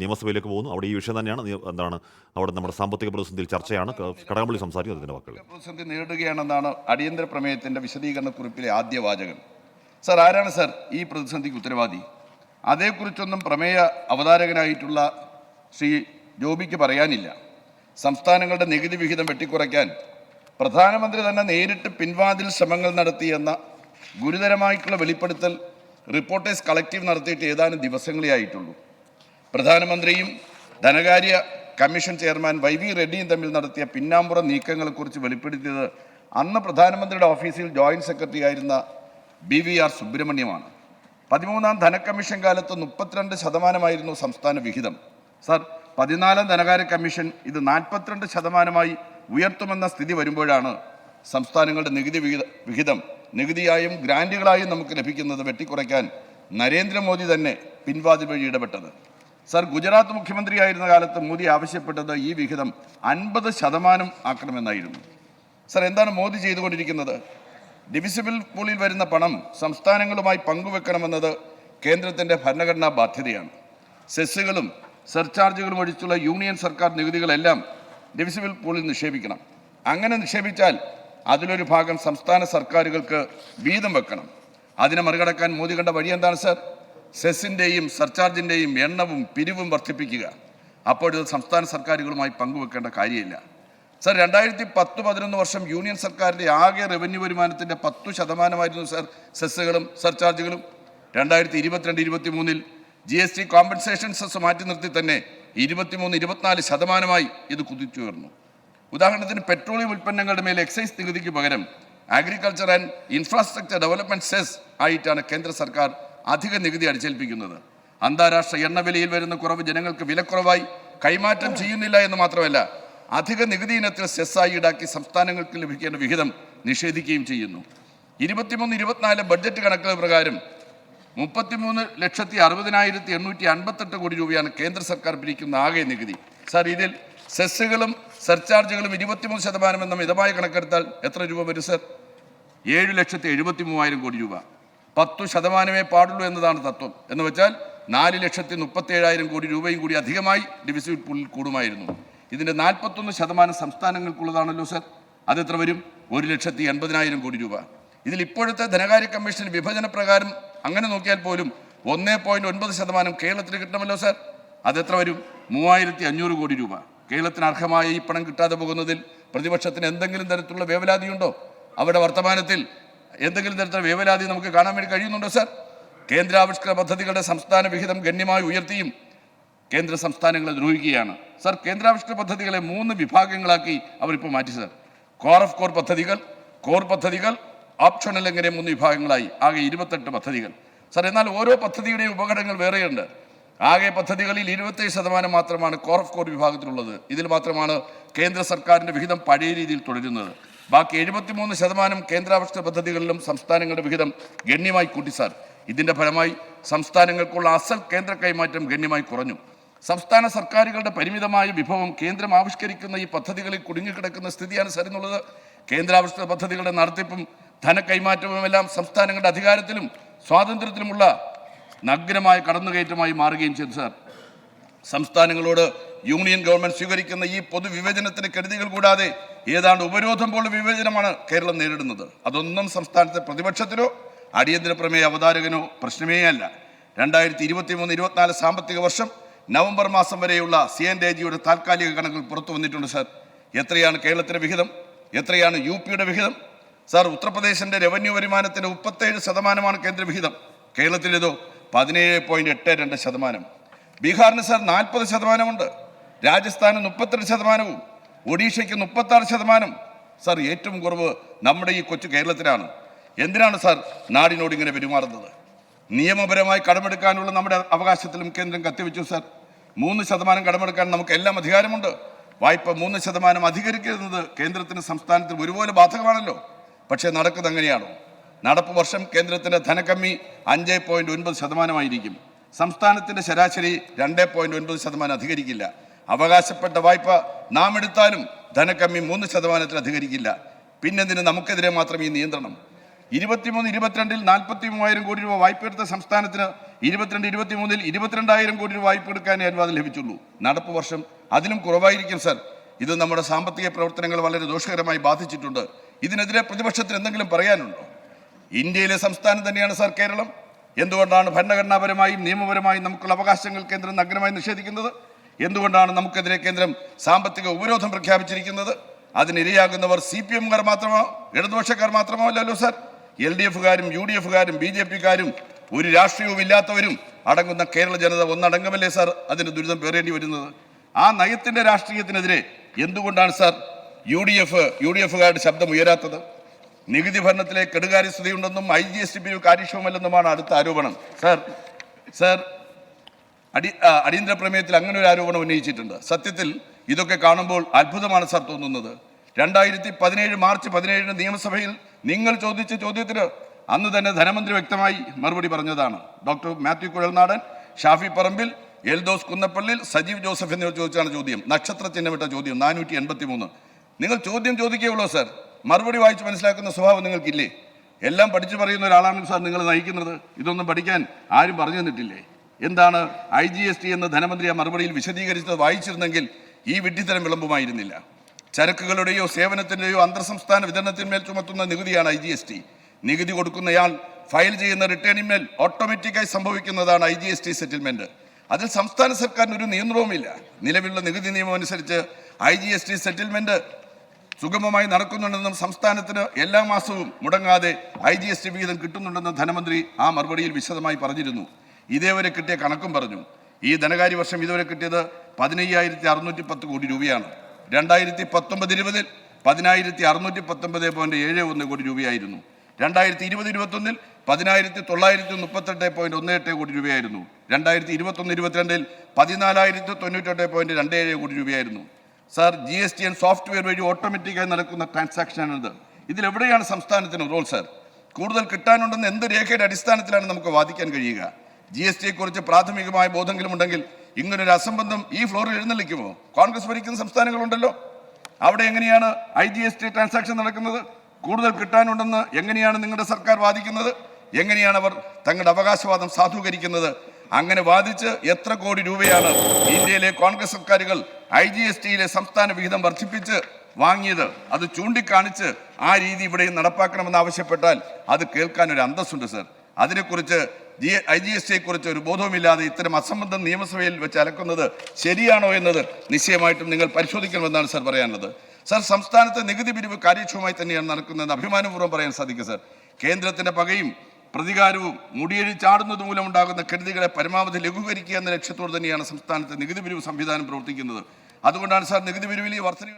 നിയമസഭയിലേക്ക് പോകുന്നു. അവിടെ ഈ വിഷയം തന്നെയാണ് എന്താണ് അവിടെ നമ്മുടെ സാമ്പത്തിക പ്രതിസന്ധിയിൽ ചർച്ചയാണ്. കടകംപള്ളി സംസാരിക്കും അതിൻ്റെ വാക്കുകൾ. പ്രതിസന്ധി നേരിടുകയാണെന്നാണ് അടിയന്തര പ്രമേയത്തിൻ്റെ വിശദീകരണക്കുറിപ്പിലെ ആദ്യ വാചകം. സർ, ആരാണ് സർ ഈ പ്രതിസന്ധിക്ക് ഉത്തരവാദി? അതേക്കുറിച്ചൊന്നും പ്രമേയ അവതാരകനായിട്ടുള്ള ശ്രീ ജോബിക്ക് പറയാനില്ല. സംസ്ഥാനങ്ങളുടെ നികുതി വിഹിതം വെട്ടിക്കുറയ്ക്കാൻ പ്രധാനമന്ത്രി തന്നെ നേരിട്ട് പിൻവാതിൽ ശ്രമങ്ങൾ നടത്തിയെന്ന ഗുരുതരമായിട്ടുള്ള വെളിപ്പെടുത്തൽ റിപ്പോർട്ടേഴ്സ് കളക്റ്റീവ് നടത്തിയിട്ട് ഏതാനും ദിവസങ്ങളേ ആയിട്ടുള്ളൂ. പ്രധാനമന്ത്രിയും ധനകാര്യ കമ്മീഷൻ ചെയർമാൻ വൈ.വി. റെഡ്ഡിയും തമ്മിൽ നടത്തിയ പിന്നാമ്പുറ നീക്കങ്ങളെക്കുറിച്ച് വെളിപ്പെടുത്തിയത് അന്ന് പ്രധാനമന്ത്രിയുടെ ഓഫീസിൽ ജോയിൻറ്റ് സെക്രട്ടറി ആയിരുന്ന BVR സുബ്രഹ്മണ്യമാണ്. 13ാം ധനക്കമ്മീഷൻ കാലത്ത് 32% സംസ്ഥാന വിഹിതം. സർ, 14ാം ധനകാര്യ കമ്മീഷൻ ഇത് 42% ഉയർത്തുമെന്ന സ്ഥിതി വരുമ്പോഴാണ് സംസ്ഥാനങ്ങളുടെ നികുതി വിഹിതം നികുതിയായും ഗ്രാൻറ്റുകളായും നമുക്ക് ലഭിക്കുന്നത് വെട്ടിക്കുറയ്ക്കാൻ നരേന്ദ്രമോദി തന്നെ പിൻവാതിൽ വഴി ഇടപെട്ടത്. സർ, ഗുജറാത്ത് മുഖ്യമന്ത്രിയായിരുന്ന കാലത്ത് മോദി ആവശ്യപ്പെട്ടത് ഈ വിഹിതം 50% ആക്കണമെന്നായിരുന്നു. സർ, എന്താണ് മോദി ചെയ്തുകൊണ്ടിരിക്കുന്നത്? ഡിവിസിബിൾ പൂളിൽ വരുന്ന പണം സംസ്ഥാനങ്ങളുമായി പങ്കുവെക്കണമെന്നത് കേന്ദ്രത്തിൻ്റെ ഭരണഘടനാ ബാധ്യതയാണ്. സെസ്സുകളും സർചാർജുകളും ഒഴിച്ചുള്ള യൂണിയൻ സർക്കാർ നികുതികളെല്ലാം ഡിവിസിബിൾ പൂളിൽ നിക്ഷേപിക്കണം. അങ്ങനെ നിക്ഷേപിച്ചാൽ അതിലൊരു ഭാഗം സംസ്ഥാന സർക്കാരുകൾക്ക് വീതം വെക്കണം. അതിനെ മറികടക്കാൻ മോദി കണ്ട വഴി എന്താണ് സർ? സെസ്സിൻ്റെയും സർചാർജിൻ്റെയും എണ്ണവും പിരിവും വർദ്ധിപ്പിക്കുക. അപ്പോഴത് സംസ്ഥാന സർക്കാരുകളുമായി പങ്കുവെക്കേണ്ട കാര്യമില്ല. സർ, 2010-11 വർഷം യൂണിയൻ സർക്കാരിൻ്റെ ആകെ റവന്യൂ വരുമാനത്തിൻ്റെ 10% സർ സെസ്സുകളും സർചാർജുകളും. 2022-23 GST കോമ്പൻസേഷൻ സെസ് മാറ്റി നിർത്തി തന്നെ 23-24% ഇത് കുതിച്ചുയർന്നു. ഉദാഹരണത്തിന് പെട്രോളിയം ഉൽപ്പന്നങ്ങളുടെ മേൽ എക്സൈസ് നികുതിക്ക് പകരം agriculture and infrastructure development cess ആയിട്ടാണ് കേന്ദ്ര സർക്കാർ അധിക നികുതി അടിച്ചേൽപ്പിക്കുന്നത്. അന്താരാഷ്ട്ര എണ്ണവിലയിൽ വരുന്ന കുറവ് ജനങ്ങൾക്ക് വിലക്കുറവായി കൈമാറ്റം ചെയ്യുന്നില്ല എന്ന് മാത്രമല്ല, അധിക നികുതി ഇനത്തിൽ സെസ്സായി ഈടാക്കി സംസ്ഥാനങ്ങൾക്ക് ലഭിക്കേണ്ട വിഹിതം നിഷേധിക്കുകയും ചെയ്യുന്നു. 23-24 ബഡ്ജറ്റ് കണക്കുകൾ പ്രകാരം 33,60,858 കോടി രൂപയാണ് കേന്ദ്ര സർക്കാർ പിരിക്കുന്ന ആകെ നികുതി. സർ, ഇതിൽ സെസ്സുകളും സർചാർജുകളും 23% എന്ന മിതമായ കണക്കെടുത്താൽ എത്ര രൂപ വരും സർ? 7,73,000 കോടി രൂപ. 10% പാടുള്ളൂ എന്നതാണ് തത്വം. എന്ന് വെച്ചാൽ 4,37,000 കോടി രൂപയും കൂടി അധികമായി ഡിവിസിബിൾ പൂളിൽ കൂടുമായിരുന്നു. ഇതിൻ്റെ 41% സംസ്ഥാനങ്ങൾക്കുള്ളതാണല്ലോ സർ. അതെത്ര വരും? 1,80,000 കോടി രൂപ. ഇതിൽ ഇപ്പോഴത്തെ ധനകാര്യ കമ്മീഷൻ വിഭജന പ്രകാരം അങ്ങനെ നോക്കിയാൽ പോലും 1.9% കേരളത്തിന് കിട്ടണമല്ലോ സർ. അതെത്ര വരും? 3,500 കോടി രൂപ. കേരളത്തിന് അർഹമായ ഈ പണം കിട്ടാതെ പോകുന്നതിൽ പ്രതിപക്ഷത്തിന് എന്തെങ്കിലും തരത്തിലുള്ള വേവലാതിയുണ്ടോ? അവിടെ വർത്തമാനത്തിൽ എന്തെങ്കിലും തരത്തിലുള്ള വേവലാതി നമുക്ക് കാണാൻ വേണ്ടി കഴിയുന്നുണ്ടോ സർ? കേന്ദ്രാവിഷ്കൃത പദ്ധതികളുടെ സംസ്ഥാന വിഹിതം ഗണ്യമായി ഉയർത്തിയും കേന്ദ്ര സംസ്ഥാനങ്ങളെ ദ്രോഹിക്കുകയാണ്. സർ, കേന്ദ്രാവിഷ്കൃത പദ്ധതികളെ 3 വിഭാഗങ്ങളാക്കി അവരിപ്പോൾ മാറ്റി സർ. കോർ ഓഫ് കോർ പദ്ധതികൾ, കോർ പദ്ധതികൾ, ഓപ്ഷണൽ എങ്ങനെ 3 വിഭാഗങ്ങളായി. ആകെ 28 പദ്ധതികൾ സർ. എന്നാൽ ഓരോ പദ്ധതിയുടെയും ഉപഘടകങ്ങൾ വേറെയുണ്ട്. ആകെ പദ്ധതികളിൽ 27% മാത്രമാണ് കോർ ഓഫ് കോർ വിഭാഗത്തിലുള്ളത്. ഇതിൽ മാത്രമാണ് കേന്ദ്ര സർക്കാരിൻ്റെ വിഹിതം പഴയ രീതിയിൽ തുടരുന്നത്. ബാക്കി 73% കേന്ദ്രാവിഷ്കൃത പദ്ധതികളിലും സംസ്ഥാനങ്ങളുടെ വിഹിതം ഗണ്യമായി കൂട്ടി സാർ. ഇതിൻ്റെ ഫലമായി സംസ്ഥാനങ്ങൾക്കുള്ള അസൽ കേന്ദ്ര കൈമാറ്റം ഗണ്യമായി കുറഞ്ഞു. സംസ്ഥാന സർക്കാരുകളുടെ പരിമിതമായ വിഭവം കേന്ദ്രം ആവിഷ്കരിക്കുന്ന ഈ പദ്ധതികളിൽ കുടുങ്ങിക്കിടക്കുന്ന സ്ഥിതിയാണ് സാർ എന്നുള്ളത്. കേന്ദ്രാവിഷ്കൃത പദ്ധതികളുടെ നടത്തിപ്പും ധനക്കൈമാറ്റവുമെല്ലാം സംസ്ഥാനങ്ങളുടെ അധികാരത്തിലും സ്വാതന്ത്ര്യത്തിലുമുള്ള നഗ്നമായ കടന്നുകയറ്റമായി മാറുകയും ചെയ്തു സാർ. സംസ്ഥാനങ്ങളോട് യൂണിയൻ ഗവൺമെൻറ് സ്വീകരിക്കുന്ന ഈ പൊതുവിഭജനത്തിന് കെടുതികൾ കൂടാതെ ഏതാണ്ട് ഉപരോധം പോലെ വിഭജനമാണ് കേരളം നേരിടുന്നത്. അതൊന്നും സംസ്ഥാനത്തെ പ്രതിപക്ഷത്തിനോ അടിയന്തര പ്രമേയ അവതാരകനോ പ്രശ്നമേ അല്ല. 2023-24 സാമ്പത്തിക വർഷം നവംബർ മാസം വരെയുള്ള CNAGയുടെ താൽക്കാലിക കണക്കുകൾ പുറത്തു വന്നിട്ടുണ്ട് സാർ. എത്രയാണ് കേരളത്തിൻ്റെ വിഹിതം? എത്രയാണ് UPയുടെ വിഹിതം? സാർ, ഉത്തർപ്രദേശിൻ്റെ റവന്യൂ വരുമാനത്തിൻ്റെ 37% കേന്ദ്ര വിഹിതം. കേരളത്തിലേതോ 17.82%. ബീഹാറിന് സാർ 40% രാജസ്ഥാന് 32%, ഒഡീഷയ്ക്ക് 36%. സാർ, ഏറ്റവും കുറവ് നമ്മുടെ ഈ കൊച്ചു കേരളത്തിലാണ്. എന്തിനാണ് സാർ നാടിനോട് ഇങ്ങനെ പെരുമാറുന്നത്? നിയമപരമായി കടമെടുക്കാനുള്ള നമ്മുടെ അവകാശത്തിലും കേന്ദ്രം കത്തിവെച്ചു സാർ. 3% കടമെടുക്കാൻ നമുക്ക് എല്ലാം അധികാരമുണ്ട്. വായ്പ 3% അധികരിക്കുന്നത് കേന്ദ്രത്തിന് സംസ്ഥാനത്തിന് ഒരുപോലെ ബാധകമാണല്ലോ. പക്ഷേ നടക്കുന്നത് അങ്ങനെയാണോ? നടപ്പ് വർഷം കേന്ദ്രത്തിൻ്റെ ധനക്കമ്മി 5.9% സംസ്ഥാനത്തിൻ്റെ ശരാശരി 2.9% അധികരിക്കില്ല. അവകാശപ്പെട്ട വായ്പ നാം എടുത്താലും ധനക്കമ്മി 3% അധികരിക്കില്ല. പിന്നെന്തിന് നമുക്കെതിരെ മാത്രം ഈ നിയന്ത്രണം? 23-22 43,000 കോടി രൂപ വായ്പ എടുത്ത സംസ്ഥാനത്തിന് 22-23 22,000 കോടി രൂപ വായ്പ എടുക്കാനേ അനുവാദം ലഭിച്ചുള്ളൂ. നടപ്പ് വർഷം അതിലും കുറവായിരിക്കും സർ. ഇത് നമ്മുടെ സാമ്പത്തിക പ്രവർത്തനങ്ങൾ വളരെ ദോഷകരമായി ബാധിച്ചിട്ടുണ്ട്. ഇതിനെതിരെ പ്രതിപക്ഷത്തിന് എന്തെങ്കിലും പറയാനുണ്ടോ? ഇന്ത്യയിലെ സംസ്ഥാനം തന്നെയാണ് സർ കേരളം. എന്തുകൊണ്ടാണ് ഭരണഘടനാപരമായും നിയമപരമായും നമുക്കുള്ള അവകാശങ്ങൾ കേന്ദ്രം നഗ്നമായി നിഷേധിക്കുന്നത്? എന്തുകൊണ്ടാണ് നമുക്കെതിരെ കേന്ദ്രം സാമ്പത്തിക ഉപരോധം പ്രഖ്യാപിച്ചിരിക്കുന്നത്? അതിനിരയാകുന്നവർ CPM-കാർ മാത്രമോ ഇടതുപക്ഷക്കാർ മാത്രമോ അല്ലല്ലോ സർ. LDF-കാരും UDF-കാരും BJP-കാരും ഒരു രാഷ്ട്രീയവും ഇല്ലാത്തവരും അടങ്ങുന്ന കേരള ജനത ഒന്നടങ്കമല്ലേ സാർ അതിന് ദുരിതം പേറേണ്ടി വരുന്നത്? ആ നയത്തിന്റെ രാഷ്ട്രീയത്തിനെതിരെ എന്തുകൊണ്ടാണ് സാർ UDF-കാരുടെ ശബ്ദം ഉയരാത്തത്? നികുതി ഭരണത്തിലെ കെടുകാര്യസ്ഥതയുണ്ടെന്നും IGST പിരിവ് കാര്യക്ഷമമല്ലെന്നുമാണ് അടുത്ത ആരോപണം. സർ അടിയന്തര പ്രമേയത്തിൽ അങ്ങനെ ഒരു ആരോപണം ഉന്നയിച്ചിട്ടുണ്ട്. സത്യത്തിൽ ഇതൊക്കെ കാണുമ്പോൾ അത്ഭുതമാണ് സാർ തോന്നുന്നത്. 2017 മാർച്ച് 17 നിയമസഭയിൽ നിങ്ങൾ ചോദിച്ച ചോദ്യത്തിന് അന്ന് തന്നെ ധനമന്ത്രി വ്യക്തമായി മറുപടി പറഞ്ഞതാണ്. ഡോക്ടർ മാത്യു കുഴൽനാടൻ, ഷാഫി പറമ്പിൽ, എൽദോസ് കുന്നപ്പള്ളിൽ, സജീവ് ജോസഫ് എന്നിവർ ചോദിച്ചാണ് ചോദ്യം. നക്ഷത്ര ചിഹ്നമിട്ട ചോദ്യം 483. നിങ്ങൾ ചോദ്യം ചോദിക്കുകയുള്ളൂ സാർ. മറുപടി വായിച്ച് മനസ്സിലാക്കുന്ന സ്വഭാവം നിങ്ങൾക്കില്ലേ? എല്ലാം പഠിച്ചു പറയുന്ന ഒരാളാണ് സാർ നിങ്ങൾ നയിക്കുന്നത്. ഇതൊന്നും പഠിക്കാൻ ആരും പറഞ്ഞു തന്നിട്ടില്ലേ? എന്താണ് IGST എന്ന് ധനമന്ത്രി ആ മറുപടിയിൽ വിശദീകരിച്ചത് വായിച്ചിരുന്നെങ്കിൽ ഈ വിഡ്ഢിത്തരം വിളമ്പുമായിരുന്നില്ല. ചരക്കുകളുടെയോ സേവനത്തിൻ്റെയോ അന്തർ സംസ്ഥാന വിതരണത്തിന്മേൽ ചുമത്തുന്ന നികുതിയാണ് IGST. നികുതി കൊടുക്കുന്നയാൾ ഫയൽ ചെയ്യുന്ന റിട്ടേണിന്മേൽ ഓട്ടോമാറ്റിക്കായി സംഭവിക്കുന്നതാണ് IGST സെറ്റിൽമെന്റ്. അതിൽ സംസ്ഥാന സർക്കാരിന് ഒരു നിയന്ത്രണവുമില്ല. നിലവിലുള്ള നികുതി നിയമം അനുസരിച്ച് IGST സെറ്റിൽമെന്റ് സുഗമമായി നടക്കുന്നുണ്ടെന്നും സംസ്ഥാനത്തിന് എല്ലാ മാസവും മുടങ്ങാതെ IGST വിഹിതം കിട്ടുന്നുണ്ടെന്നും ധനമന്ത്രി ആ മറുപടിയിൽ വിശദമായി പറഞ്ഞിരുന്നു. ഇതേവരെ കിട്ടിയ കണക്കും പറഞ്ഞു. ഈ ധനകാര്യ വർഷം ഇതുവരെ കിട്ടിയത് 15,610 കോടി രൂപയാണ്. 2019-20 10,619.71 കോടി രൂപയായിരുന്നു. 2020-21 10,938.18 കോടി രൂപയായിരുന്നു. 2021-22 14,098.27 കോടി രൂപയായിരുന്നു. സാർ, GST സോഫ്റ്റ്വെയർ വഴി ഓട്ടോമാറ്റിക്കായി നടക്കുന്ന ട്രാൻസാക്ഷനാണിത്. ഇതിലെവിടെയാണ് സംസ്ഥാനത്തിന് റോൾ സാർ? കൂടുതൽ കിട്ടാനുണ്ടെന്ന് എന്ത് രേഖയുടെ അടിസ്ഥാനത്തിലാണ് നമുക്ക് വാദിക്കാൻ കഴിയുക? GST-യെക്കുറിച്ച് പ്രാഥമികമായ ബോധമെങ്കിലും ഉണ്ടെങ്കിൽ ഇങ്ങനൊരു അസംബന്ധം ഈ ഫ്ലോറിൽ എഴുന്നള്ളിക്കുമോ? കോൺഗ്രസ് ഭരിക്കുന്ന സംസ്ഥാനങ്ങളുണ്ടല്ലോ, അവിടെ എങ്ങനെയാണ് IGST ട്രാൻസാക്ഷൻ നടക്കുന്നത്? കൂടുതൽ കിട്ടാനുണ്ടെന്ന് എങ്ങനെയാണ് നിങ്ങളുടെ സർക്കാർ വാദിക്കുന്നത്? എങ്ങനെയാണ് അവർ തങ്ങളുടെ അവകാശവാദം സാധൂകരിക്കുന്നത്? അങ്ങനെ വാദിച്ച് എത്ര കോടി രൂപയാണ് ഇന്ത്യയിലെ കോൺഗ്രസ് സർക്കാരുകൾ IGST-യിലെ സംസ്ഥാന വിഹിതം വർദ്ധിപ്പിച്ച് വാങ്ങിയത്? അത് ചൂണ്ടിക്കാണിച്ച് ആ രീതി ഇവിടെയും നടപ്പാക്കണമെന്ന് ആവശ്യപ്പെട്ടാൽ അത് കേൾക്കാൻ ഒരു അന്തസ്സുണ്ട് സർ. അതിനെക്കുറിച്ച് IGST-യെക്കുറിച്ച് ഒരു ബോധവുമില്ലാതെ ഇത്തരം അസംബന്ധം നിയമസഭയിൽ വെച്ച് അലക്കുന്നത് ശരിയാണോ എന്നത് നിശ്ചയമായിട്ടും നിങ്ങൾ പരിശോധിക്കണമെന്നാണ് സർ പറയാനുള്ളത്. സർ, സംസ്ഥാനത്തെ നികുതി പിരിവ് കാര്യക്ഷമമായി തന്നെയാണ് നടക്കുന്നതെന്ന് അഭിമാനപൂർവ്വം പറയാൻ സാധിക്കും സർ. കേന്ദ്രത്തിന്റെ പകയും പ്രതികാരവും മുടിയഴിച്ചാടുന്നത് മൂലമുണ്ടാകുന്ന കെടുതികളെ പരമാവധി ലഘൂകരിക്കുക എന്ന ലക്ഷ്യത്തോடு തന്നെയാണ് സംസ്ഥാനത്തെ നികുതി പിരിവ് സംവിധാനം പ്രവർത്തിക്കുന്നത്. അതുകൊണ്ടാണ് സാർ നികുതി പിരിവിൽ ഈ വർധന